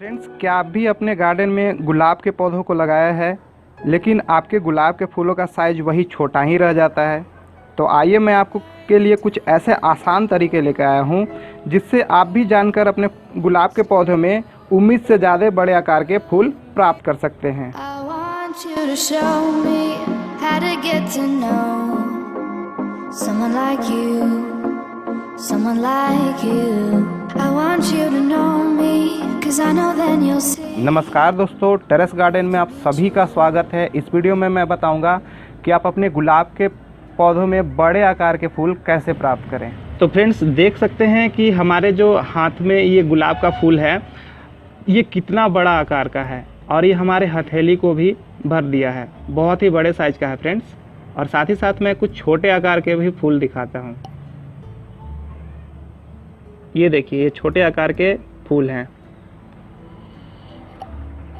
Friends, क्या आप भी अपने गार्डन में गुलाब के पौधों को लगाया है, लेकिन आपके गुलाब के फूलों का साइज़ वही छोटा ही रह जाता है? तो आइए मैं आपको के लिए कुछ ऐसे आसान तरीके लेकर आया हूँ जिससे आप भी जानकर अपने गुलाब के पौधों में उम्मीद से ज़्यादा बड़े आकार के फूल प्राप्त कर सकते हैं। I want you to show me how to get to know someone like you, someone like you. I want you to know me, 'cause I know then you'll see. नमस्कार दोस्तों, टेरेस गार्डन में आप सभी का स्वागत है। इस video में मैं बताऊंगा कि आप अपने गुलाब के पौधों में बड़े आकार के फूल कैसे प्राप्त करें। तो फ्रेंड्स, देख सकते हैं कि हमारे जो हाथ में ये गुलाब का फूल है, ये कितना बड़ा आकार का है और ये हमारे हथेली को भी भर दिया है। बहुत ही बड़े साइज का है फ्रेंड्स। और साथ ही साथ मैं कुछ छोटे आकार के भी फूल दिखाता हूँ। ये देखिए, ये छोटे आकार के फूल हैं।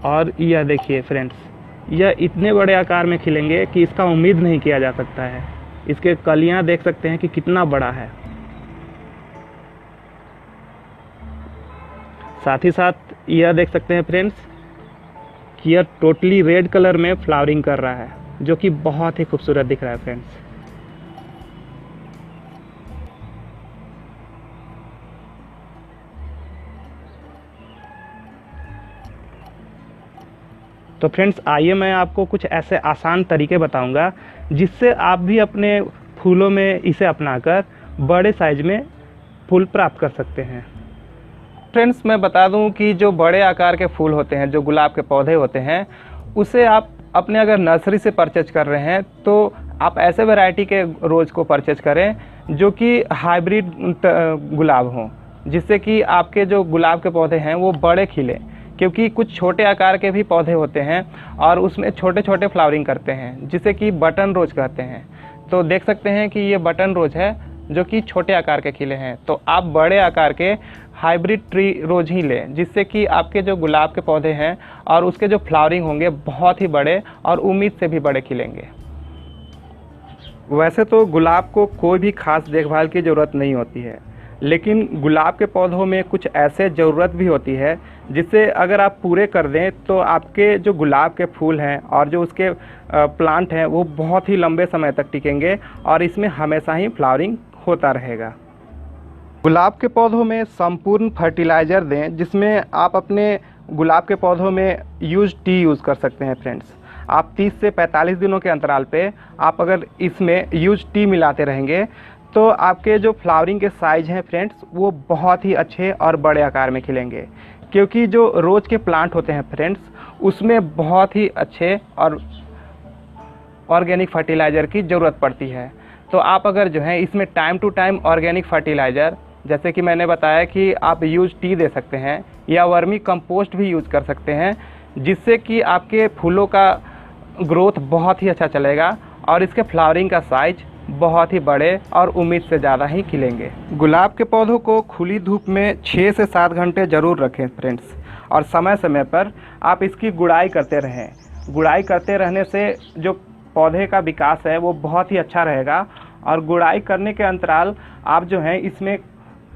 और यह देखिए फ्रेंड्स, यह इतने बड़े आकार में खिलेंगे कि इसका उम्मीद नहीं किया जा सकता है। इसके कलियां देख सकते हैं कि कितना बड़ा है। साथ ही साथ यह देख सकते हैं फ्रेंड्स कि यह टोटली रेड कलर में फ्लावरिंग कर रहा है, जो कि बहुत ही खूबसूरत दिख रहा है फ्रेंड्स। तो फ्रेंड्स, आइए मैं आपको कुछ ऐसे आसान तरीके बताऊंगा जिससे आप भी अपने फूलों में इसे अपनाकर बड़े साइज में फूल प्राप्त कर सकते हैं। फ्रेंड्स, मैं बता दूं कि जो बड़े आकार के फूल होते हैं, जो गुलाब के पौधे होते हैं, उसे आप अपने अगर नर्सरी से परचेज कर रहे हैं तो आप ऐसे वैरायटी के रोज़ को परचेज करें जो कि हाइब्रिड गुलाब हों, जिससे कि आपके जो गुलाब के पौधे हैं वो बड़े खिले। क्योंकि कुछ छोटे आकार के भी पौधे होते हैं और उसमें छोटे छोटे फ्लावरिंग करते हैं, जिसे कि बटन रोज कहते हैं। तो देख सकते हैं कि ये बटन रोज है जो कि छोटे आकार के खिले हैं। तो आप बड़े आकार के हाइब्रिड ट्री रोज ही लें, जिससे कि आपके जो गुलाब के पौधे हैं और उसके जो फ्लावरिंग होंगे बहुत ही बड़े और उम्मीद से भी बड़े खिलेंगे। वैसे तो गुलाब को कोई भी खास देखभाल की ज़रूरत नहीं होती है, लेकिन गुलाब के पौधों में कुछ ऐसे ज़रूरत भी होती है जिससे अगर आप पूरे कर दें तो आपके जो गुलाब के फूल हैं और जो उसके प्लांट हैं वो बहुत ही लंबे समय तक टिकेंगे और इसमें हमेशा ही फ्लावरिंग होता रहेगा। गुलाब के पौधों में संपूर्ण फर्टिलाइज़र दें, जिसमें आप अपने गुलाब के पौधों में टी यूज़ कर सकते हैं फ्रेंड्स। आप 30 से 45 दिनों के अंतराल पे आप अगर इसमें टी मिलाते रहेंगे तो आपके जो फ्लावरिंग के साइज़ हैं फ्रेंड्स, वो बहुत ही अच्छे और बड़े आकार में खिलेंगे। क्योंकि जो रोज़ के प्लांट होते हैं फ्रेंड्स, उसमें बहुत ही अच्छे और ऑर्गेनिक फर्टिलाइज़र की ज़रूरत पड़ती है। तो आप अगर जो है इसमें time to time organic fertiliser, जैसे कि मैंने बताया कि आप टी दे सकते हैं या वर्मी कंपोस्ट भी यूज़ कर सकते हैं, जिससे कि आपके फूलों का ग्रोथ बहुत ही अच्छा चलेगा और इसके फ्लावरिंग का साइज़ बहुत ही बड़े और उम्मीद से ज़्यादा ही खिलेंगे। गुलाब के पौधों को खुली धूप में 6 से 7 घंटे ज़रूर रखें फ्रेंड्स, और समय समय पर आप इसकी गुड़ाई करते रहें। गुड़ाई करते रहने से जो पौधे का विकास है वो बहुत ही अच्छा रहेगा। और गुड़ाई करने के अंतराल आप जो हैं इसमें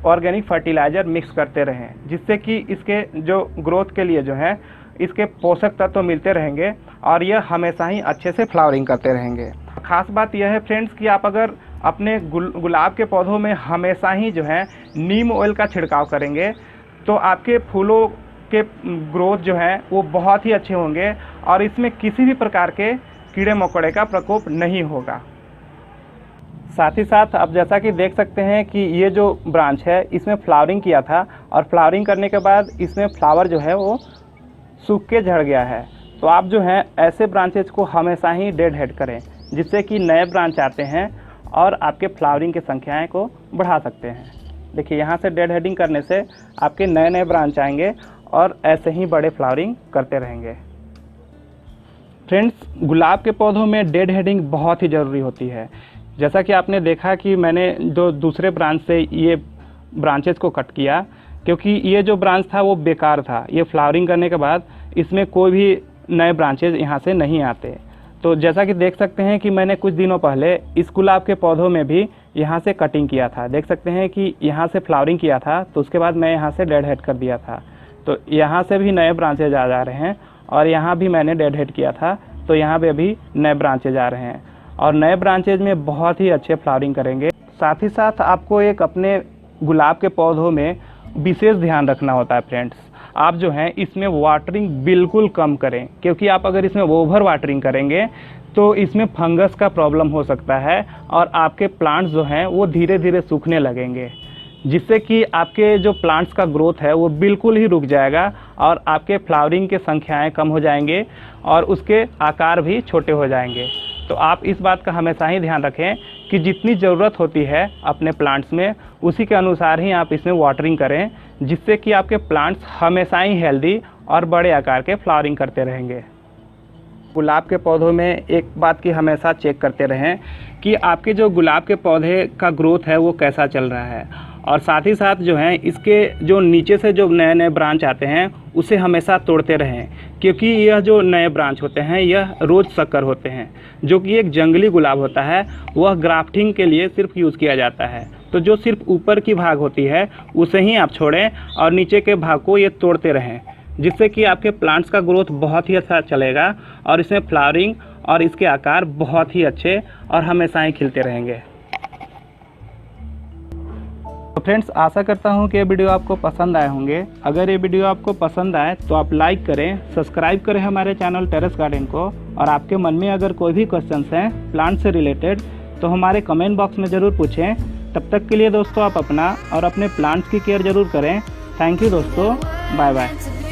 ऑर्गेनिक फर्टिलाइज़र मिक्स करते रहें, जिससे कि इसके जो ग्रोथ के लिए जो है इसके पोषक तत्व तो मिलते रहेंगे और यह हमेशा ही अच्छे से फ्लावरिंग करते रहेंगे। खास बात यह है फ्रेंड्स कि आप अगर अपने गुलाब के पौधों में हमेशा ही जो है नीम ऑयल का छिड़काव करेंगे तो आपके फूलों के ग्रोथ जो है वो बहुत ही अच्छे होंगे और इसमें किसी भी प्रकार के कीड़े मकोड़े का प्रकोप नहीं होगा। साथ ही साथ आप जैसा कि देख सकते हैं कि ये जो ब्रांच है इसमें फ्लावरिंग किया था और फ्लावरिंग करने के बाद इसमें फ्लावर जो है वो सूख के झड़ गया है। तो आप जो हैं ऐसे ब्रांचेज को हमेशा ही डेड हेड करें, जिससे कि नए ब्रांच आते हैं और आपके फ्लावरिंग की संख्याएं को बढ़ा सकते हैं। देखिए, यहाँ से डेड हेडिंग करने से आपके नए नए ब्रांच आएंगे और ऐसे ही बड़े फ्लावरिंग करते रहेंगे। फ्रेंड्स, गुलाब के पौधों में डेड हेडिंग बहुत ही ज़रूरी होती है। जैसा कि आपने देखा कि मैंने जो दूसरे ब्रांच से ये ब्रांचेस को कट किया, क्योंकि ये जो ब्रांच था वो बेकार था। ये फ्लावरिंग करने के बाद इसमें कोई भी नए ब्रांचेज यहाँ से नहीं आते। तो जैसा कि देख सकते हैं कि मैंने कुछ दिनों पहले इस गुलाब के पौधों में भी यहाँ से कटिंग किया था। देख सकते हैं कि यहाँ से फ्लावरिंग किया था, तो उसके बाद मैं यहाँ से डेड हेड कर दिया था। तो यहाँ से भी नए ब्रांचेज आ जा रहे हैं और यहाँ भी मैंने डेड हेड किया था, तो यहाँ पे अभी नए ब्रांचेज आ रहे हैं और नए ब्रांचेज में बहुत ही अच्छे फ्लावरिंग करेंगे। साथ ही साथ आपको एक अपने गुलाब के पौधों में विशेष ध्यान रखना होता है फ्रेंड्स। आप जो हैं इसमें वाटरिंग बिल्कुल कम करें, क्योंकि आप अगर इसमें ओवर वाटरिंग करेंगे तो इसमें फंगस का प्रॉब्लम हो सकता है और आपके प्लांट्स जो हैं वो धीरे धीरे सूखने लगेंगे, जिससे कि आपके जो प्लांट्स का ग्रोथ है वो बिल्कुल ही रुक जाएगा और आपके फ्लावरिंग के संख्याएं कम हो जाएंगे और उसके आकार भी छोटे हो जाएंगे। तो आप इस बात का हमेशा ही ध्यान रखें कि जितनी ज़रूरत होती है अपने प्लांट्स में उसी के अनुसार ही आप इसमें वाटरिंग करें, जिससे कि आपके प्लांट्स हमेशा ही हेल्दी और बड़े आकार के फ्लावरिंग करते रहेंगे। गुलाब के पौधों में एक बात की हमेशा चेक करते रहें कि आपके जो गुलाब के पौधे का ग्रोथ है वो कैसा चल रहा है, और साथ ही साथ जो है इसके जो नीचे से जो नए नए ब्रांच आते हैं उसे हमेशा तोड़ते रहें, क्योंकि यह जो नए ब्रांच होते हैं यह रोज शक्कर होते हैं, जो कि एक जंगली गुलाब होता है, वह ग्राफ्टिंग के लिए सिर्फ यूज़ किया जाता है। तो जो सिर्फ ऊपर की भाग होती है उसे ही आप छोड़ें और नीचे के भाग को ये तोड़ते रहें, जिससे कि आपके प्लांट्स का ग्रोथ बहुत ही अच्छा चलेगा और इसमें फ्लावरिंग और इसके आकार बहुत ही अच्छे और हमेशा ही खिलते रहेंगे। तो फ्रेंड्स, आशा करता हूँ कि ये वीडियो आपको पसंद आए होंगे। अगर ये वीडियो आपको पसंद आए तो आप लाइक करें, सब्सक्राइब करें हमारे चैनल टेरेस गार्डन को, और आपके मन में अगर कोई भी क्वेश्चंस हैं प्लांट से रिलेटेड तो हमारे कमेंट बॉक्स में ज़रूर पूछें। तब तक के लिए दोस्तों आप अपना और अपने प्लांट्स की केयर ज़रूर करें। थैंक यू दोस्तों, बाय बाय।